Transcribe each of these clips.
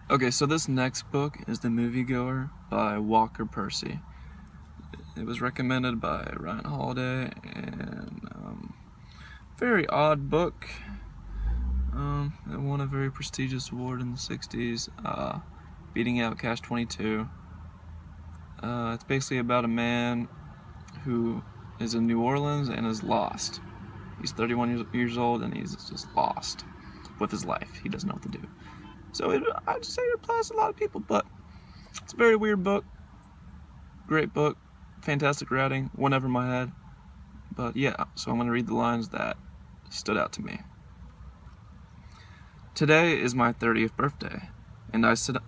Okay, so this next book is The Moviegoer by Percy. It was recommended by Ryan Holiday, and very odd book. It won a very prestigious award in the 60s, beating out Catch 22. It's basically about a man who is in New Orleans and is lost. He's 31 years old and he's just lost with his life. He doesn't know what to do. So I'd say it applies to a lot of people, but it's a very weird book. Great book. Fantastic writing. Went over my head. But yeah, so I'm going to read the lines that stood out to me. Today is my 30th birthday, and I sit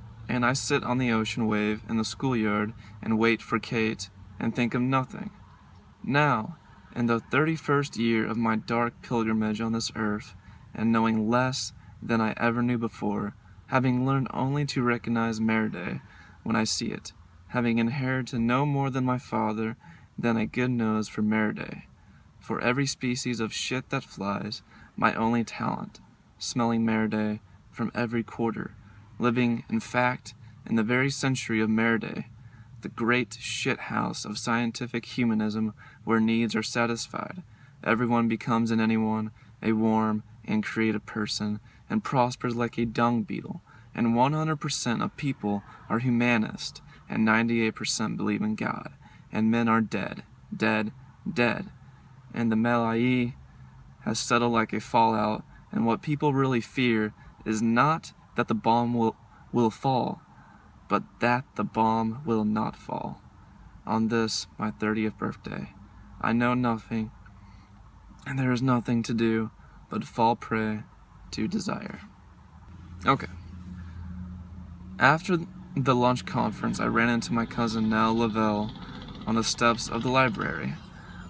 on the ocean wave in the schoolyard and wait for Kate and think of nothing. Now, in the 31st year of my dark pilgrimage on this earth, and knowing less than I ever knew before, having learned only to recognize Merday when I see it, having inherited no more than my father than a good nose for Merday, for every species of shit that flies, my only talent, smelling Merday from every quarter, living, in fact, in the very century of Merday, the great shit-house of scientific humanism where needs are satisfied, everyone becomes in anyone a warm and creative person, and prospers like a dung beetle, and 100% of people are humanist, and 98% believe in God, and men are dead, dead, dead, and the melee has settled like a fallout, and what people really fear is not that the bomb will fall, but that the bomb will not fall. On this, my 30th birthday, I know nothing, and there is nothing to do but fall prey to desire. Okay. After the lunch conference, I ran into my cousin Nell Lavelle on the steps of the library,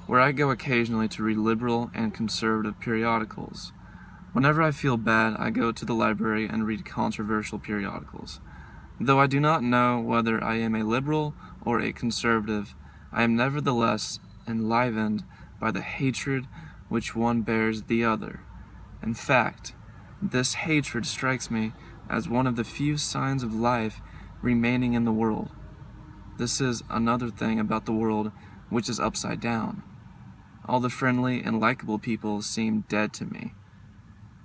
where I go occasionally to read liberal and conservative periodicals. Whenever I feel bad, I go to the library and read controversial periodicals. Though I do not know whether I am a liberal or a conservative, I am nevertheless enlivened by the hatred which one bears the other. In fact, this hatred strikes me as one of the few signs of life remaining in the world. This is another thing about the world which is upside down. All the friendly and likable people seem dead to me.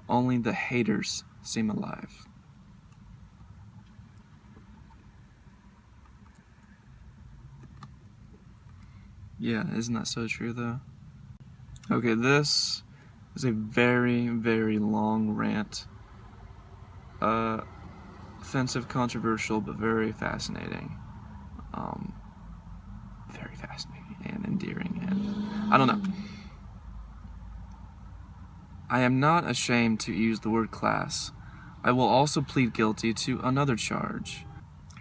Only the haters seem alive. Yeah, isn't that so true though? Okay, this is a very, very long rant. Offensive, controversial, but very fascinating. Very fascinating and endearing, and I don't know. I am not ashamed to use the word class. I will also plead guilty to another charge.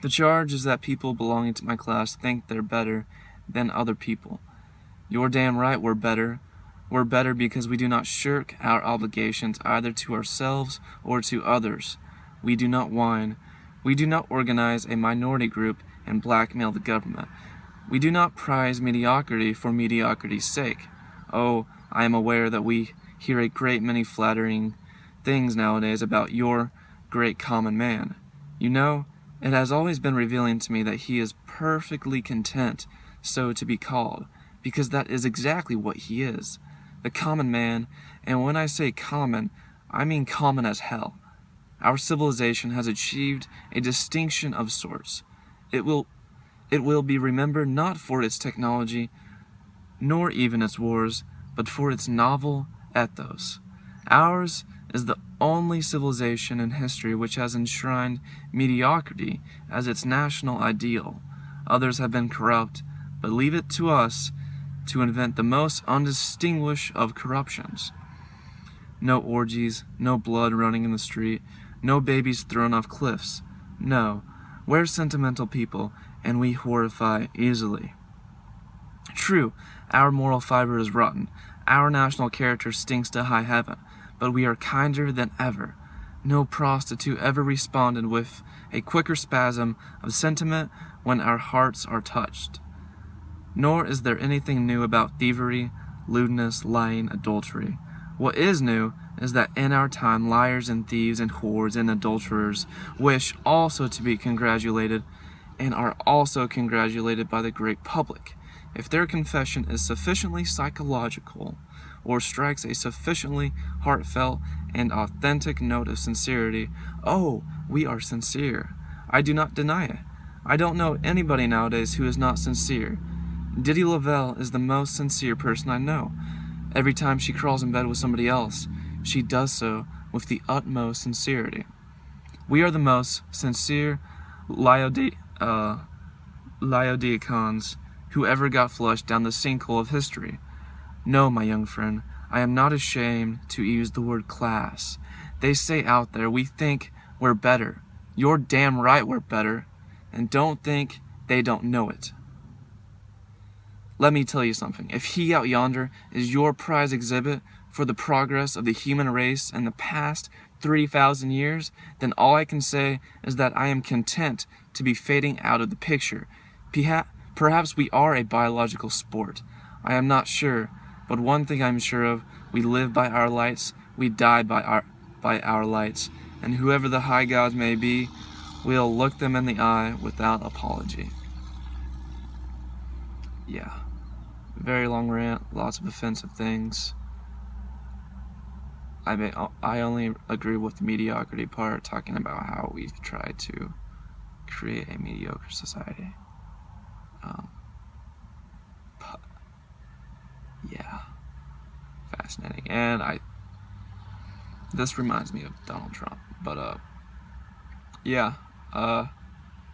The charge is that people belonging to my class think they're better than other people. You're damn right we're better. We're better because we do not shirk our obligations either to ourselves or to others. We do not whine. We do not organize a minority group and blackmail the government. We do not prize mediocrity for mediocrity's sake. Oh, I am aware that we hear a great many flattering things nowadays about your great common man. You know, it has always been revealing to me that he is perfectly content so to be called, because that is exactly what he is, the common man, and when I say common, I mean common as hell. Our civilization has achieved a distinction of sorts. It will be remembered not for its technology, nor even its wars, but for its novel ethos. Ours is the only civilization in history which has enshrined mediocrity as its national ideal. Others have been corrupt, but leave it to us to invent the most undistinguished of corruptions. No orgies, no blood running in the street, no babies thrown off cliffs. No, we're sentimental people, and we horrify easily. True, our moral fiber is rotten, our national character stinks to high heaven, but we are kinder than ever. No prostitute ever responded with a quicker spasm of sentiment when our hearts are touched. Nor is there anything new about thievery, lewdness, lying, adultery. What is new is that in our time, liars and thieves and whores and adulterers wish also to be congratulated and are also congratulated by the great public. If their confession is sufficiently psychological or strikes a sufficiently heartfelt and authentic note of sincerity, oh, we are sincere. I do not deny it. I don't know anybody nowadays who is not sincere. Didi Lavelle is the most sincere person I know. Every time she crawls in bed with somebody else, she does so with the utmost sincerity. We are the most sincere Laodiceans who ever got flushed down the sinkhole of history. No, my young friend, I am not ashamed to use the word class. They say out there we think we're better. You're damn right we're better, and don't think they don't know it. Let me tell you something. If he out yonder is your prize exhibit for the progress of the human race in the past 3,000 years, then all I can say is that I am content to be fading out of the picture. Perhaps we are a biological sport. I am not sure, but one thing I'm sure of, we live by our lights, we die by our lights, and whoever the high gods may be, we'll look them in the eye without apology. Yeah. Very long rant, lots of offensive things. I only agree with the mediocrity part, talking about how we've tried to create a mediocre society. But yeah, fascinating. And this reminds me of Donald Trump. But yeah,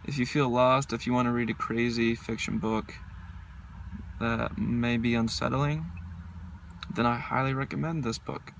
if you feel lost, if you want to read a crazy fiction book that may be unsettling, then I highly recommend this book.